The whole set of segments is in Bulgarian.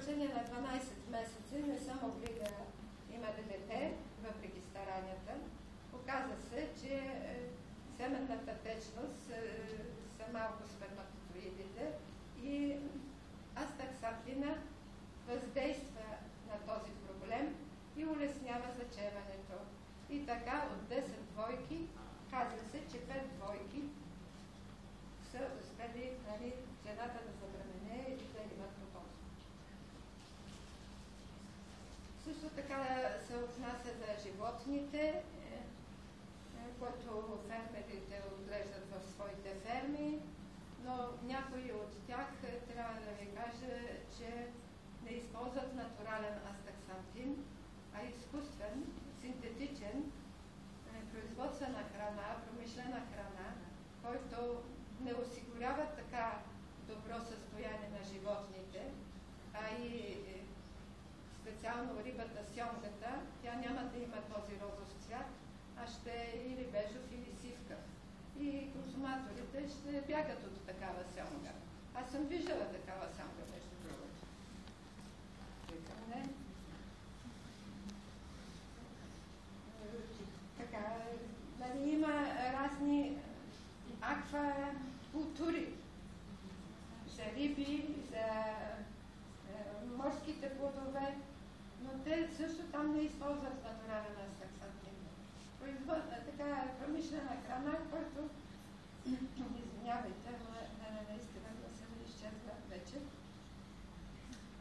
продължение на 12 месеца не са могли да имат дете, въпреки старанията. Оказа се, че семенната течност са малко сперматозоидите и астаксантина въздейства на този проблем и улеснява зачеването. И така от 10 двойки, казва се, че 5 двойки са успели, нали, жената да забремене и да имат потомство. Също така се отнася за животните, които фермерите отглеждат в своите ферми, но някои от тях трябва да ви кажа, че не използват натурален астаксантин, а изкуствен, синтетичен, производствена храна, промишлена храна, който не осигурява така добро състояние на животните, а и специално рибата сьомгата, тя няма да има този розов цвят, а ще е или бежов, или сивкав. И консуматорите ще бягат от такава сьомга. Аз съм виждала такава сьомга, между другото. Не. Така, нали, има разни аквакултури за риби, за морските плодове, но те също там не използват натурален астаксантин. Така промишлена храна, който извинявайте, но наистина да се изчезва вече.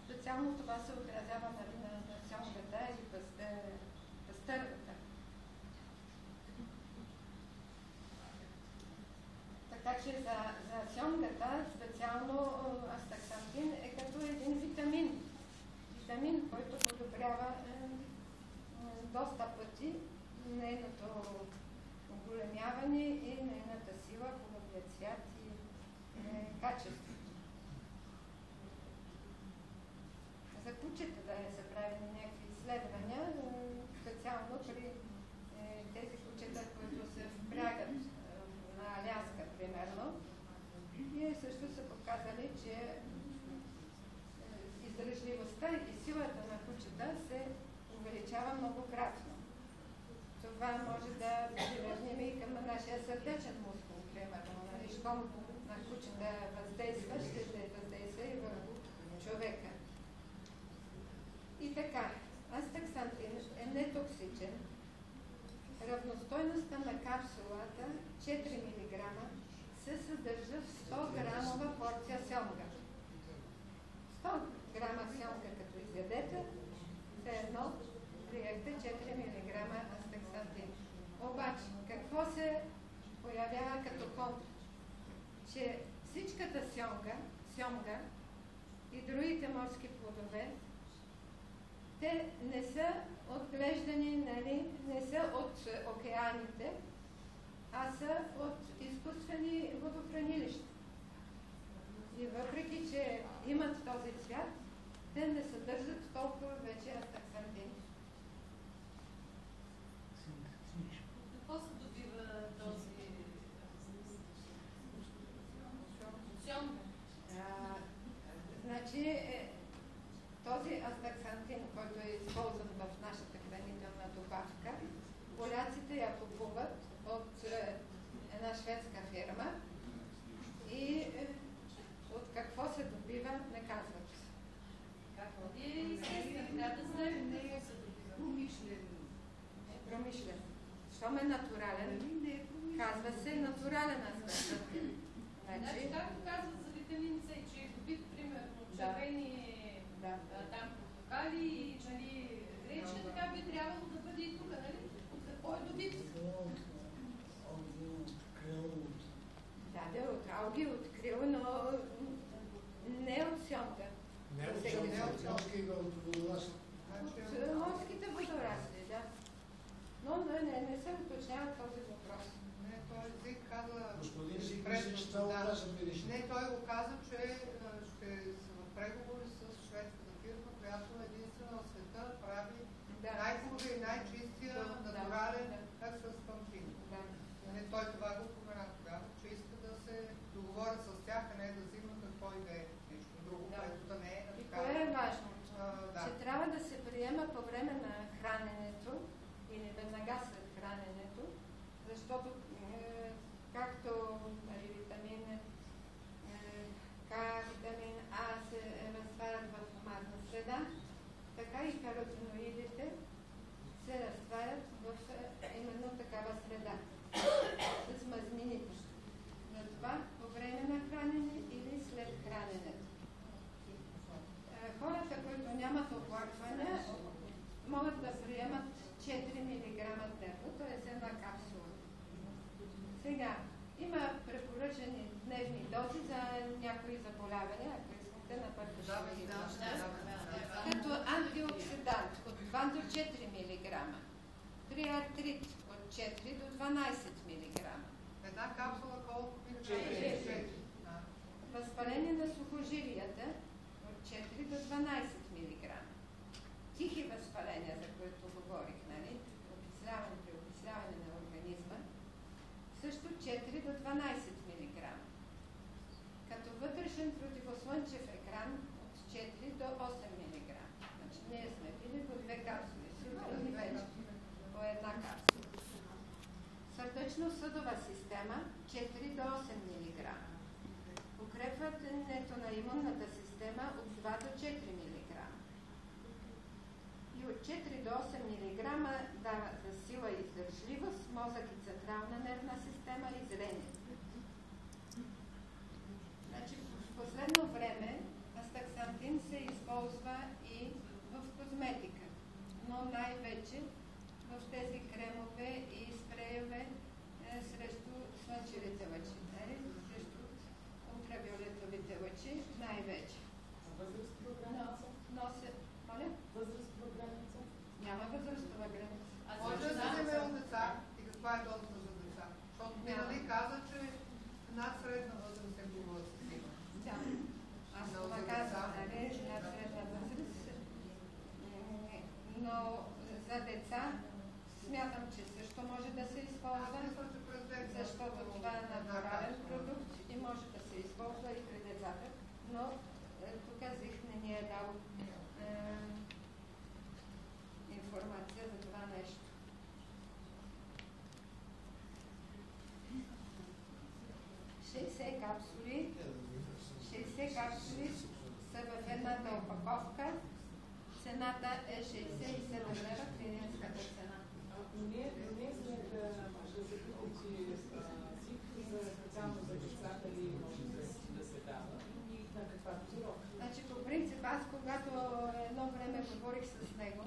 Специално това се отразява на сьомгата и пастървата. Така че за сьомгата специално астаксантин е като един витамин. Витамин, който подобрява доста пъти нейното оголемяване и нейната сила, хубавия цвят и качество. За кучета да са правени някакви изследвания, специално при тези кучета, които се впрягат на Аляска, примерно, и също са показали, че издръжливостта и силата на кучета се увеличава многократно. Това може да привърнем и към нашия сърдечен мускул, примерно. Щом на кучета въздейства, ще въздейства и върху човека. И така, астаксантин е нетоксичен. Равностойността на капсулата 4 мг се съдържа в 100 грамова порция сьомга. 100 грама сьомга като изядете, все едно приехте 4 мг астаксантин. Обаче, какво се появява като контра? Че всичката сьомга и другите морски плодове, те не са отглеждани, нали, не са от океаните, а са от изкуствени водохранилища. И въпреки, че имат този цвят, те не съдържат толкова вече астаксантин. Какво се добива този сьомга? Значи, този астаксантин, който е използван в нашата хранителна добавка, поляците я купуват от една шведска фирма и от какво се добива, не казват. Какво е естествено? Трябва да знаем какво се добива. Промишлен. Щом е натурален, казва се натурален астаксантин. Значи, както казват за витамин С, че е добит, примерно, червени там портокали и гречка, така би трябвало да бъде и тук, нали? От какво е добит? Да, от алги, от крил, но не от сьомга. Не от сьомга, от водорасли. От морските водорасли, да. Но не се уточнява този въпрос. Не, той език каза... Господин Зик, мисля, че това каза предишно. Не, той го каза, че ще са в преговори с шведската фирма, която единствена в света прави най-хубавия и най-чистия натурален астаксантин. Той това го спомена тогава, че иска да се договорят с тях, а не да взимат какво и да е нещо друго, което да не е. И кое е важно? каротиноидите се разтварят в именно такава среда, с мазнините. Затова по време на хранене или след храненето. Хората, които нямат оплакване, могат да приемат 4 мг дневно, т.е. една капсула. Сега, има препоръчани дневни дози за някои заболявания, ако искате на първо като антиоксидант от 2 до 4 мг, при артрит от 4 до 12 мг. Една капсула колко мг? 4. Възпаление на сухожилията от 4 до 12 мг. Тихи възпаления, за които говорих, нали? При окисляване на организма, също 4 до 12 мг. Като вътрешен противослънчев екран от 4 до 8 мг. Значи ние сме пили по 2 капсули, сутрин и вечер, по една капсула. Сърдечно-съдова система 4 до 8 мг. Укрепването на имунната система от 2 до 4 мг. И от 4 до 8 мг дава за сила и издържливост, мозък и централна нервна система и зрение. Значи в последно време астаксантин се използва и в козметика, но най-вече в тези кремове и спрееве срещу слънчевите лъчи, срещу ултравиолетовите лъчи най-вече. Възрастова граница? Няма възрастова граница. Може да се вземе от деца и каква е дозата за деца? Защото ми нали каза, че над средна възраст е било да се взима. Да. Аз това казвам, нали, над средна възраст. Но за деца смятам, че също може да се използва, защото това е натурален продукт и може да се използва и при децата. Но тук ЗИХ не ни е дал информация за това нещо. Капсули. 60 капсули са в едната опаковка. Цената е 67 лева, клиентската цена. Не сме да се купи ЗИК за специално за децата или може да се дава и на каква дозировка. Значи по принцип аз когато едно време говорих с него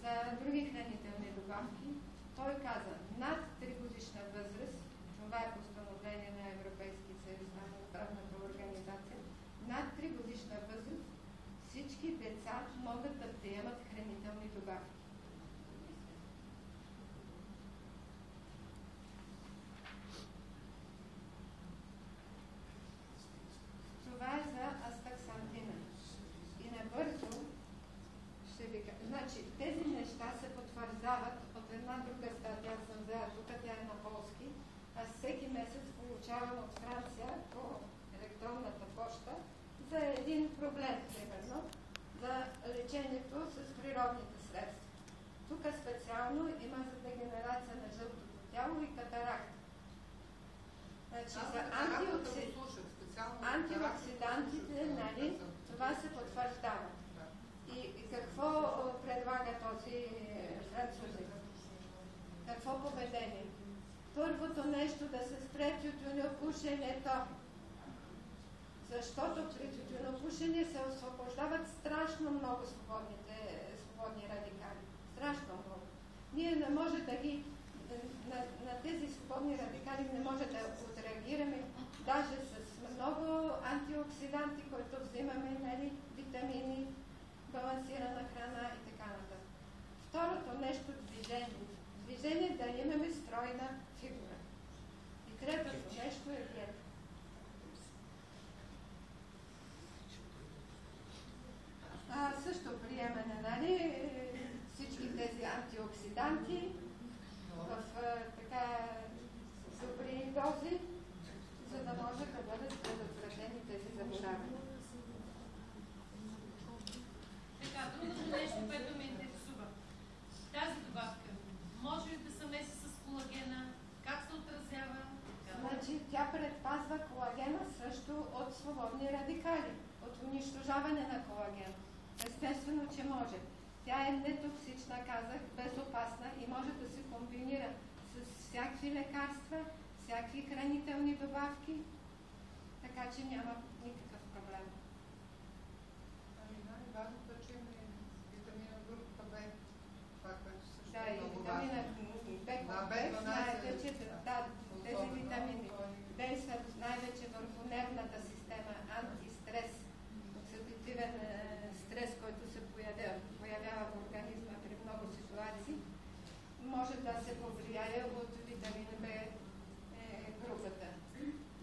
за други хранителни добавки, той каза над 3 годишна възраст, това е постановление на Европейския съюз на здравната организация, над 3 годишна възраст всички деца могат да приемат хранителни добавки. Това е за астаксантина. И набързо ще ви кажа. Значи, тези неща се потвърждават от една друга статия, аз съм взела тук, тя е на полски. Аз всеки месец получавам от Франция по електронната поща за един проблем, примерно, за лечението с природните средства. Тук специално има за дегенерация на жълтото тяло и катаракта. Значи, за антиоксидантите, нали, това се потвърждава. И какво предлага този французик? Какво поведение? Първото нещо да се спре тютюнопушенето. Защото при тютюнопушене се освобождават страшно много свободни радикали. Страшно много. Ние не може да ги на тези свободни радикали не може да отреагираме даже с много антиоксиданти, които взимаме, нали, витамини, балансирана храна и така нататък. Второто нещо – движение. Движение да имаме стройна фигура. И третото нещо е диета. Също приемане, нали, всички тези антиоксиданти в така добри дози, за да може да бъдат предотвратени тези заболявания. Така, другото нещо, което ме интересува. Тази добавка може ли да се меси с колагена? Как се отразява? Значи тя предпазва колагена също от свободни радикали, от унищожаване на колаген. Естествено, че може. Тя е нетоксична, казах, безопасна и може да се комбинира с всякакви лекарства, всякакви хранителни добавки, така че няма никакъв проблем. Най-важното е, че има витамина групата Б, това, което също Да, е и много витамина важно. Б12, знаете, че тези витамини действат най-вече върху нервната система, антистрес, оксидативен стрес, който се появява в организма при много ситуации, може да се повлияе от витамин Б групата.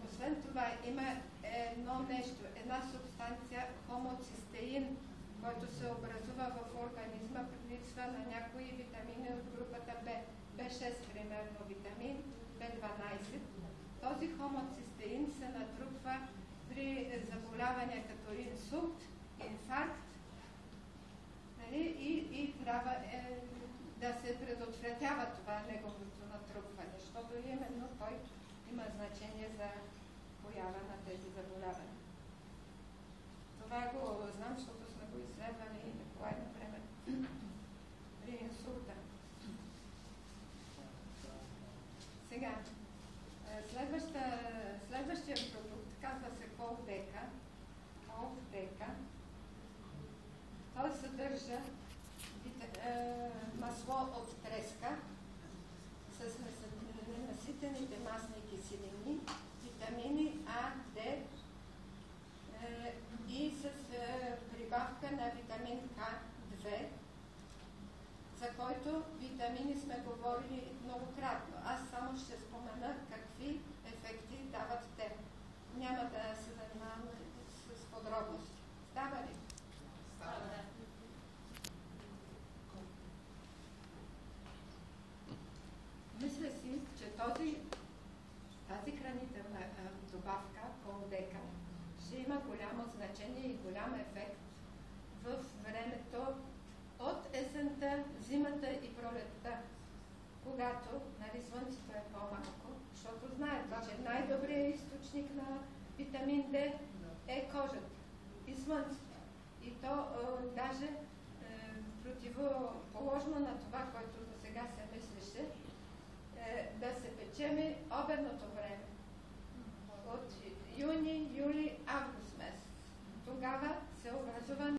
Освен това, има едно нещо, една субстанция, хомоцистеин, който се образува в организма, липсва на някои витамини от групата Б. B6, примерно, витамин, B12. Този хомоцистеин се натрупва при заболявания като инсулт, инфаркт, нали? И трябва да се предотвратява това неговото натрупване, защото именно той има значение за поява на тези заболявания. Това го знам, защото сме го изследвали и по едно време при инсулта. Сега, следващия продукт казва се Колдека. Той съдържа масло от треска с наситените масни киселини, витамини А, Д и с прибавка на витамин К2, за който витамини сме говорили многократно. Аз само ще спомена какви ефекти дават те. Няма да се занимавам с подробности. Става ли? Става. Мисля си, че тази хранителна добавка, Колдека, ще има голямо значение и голям ефект в времето от есента, зимата и пролетта, когато слънцето е по-малко, защото знаете, че най-добрият източник на витамин D е кожата и слънцето. И то даже противоположно на това, което до сега се мислеше, да се печеме обедното време от юни, юли, август месец. Тогава се образува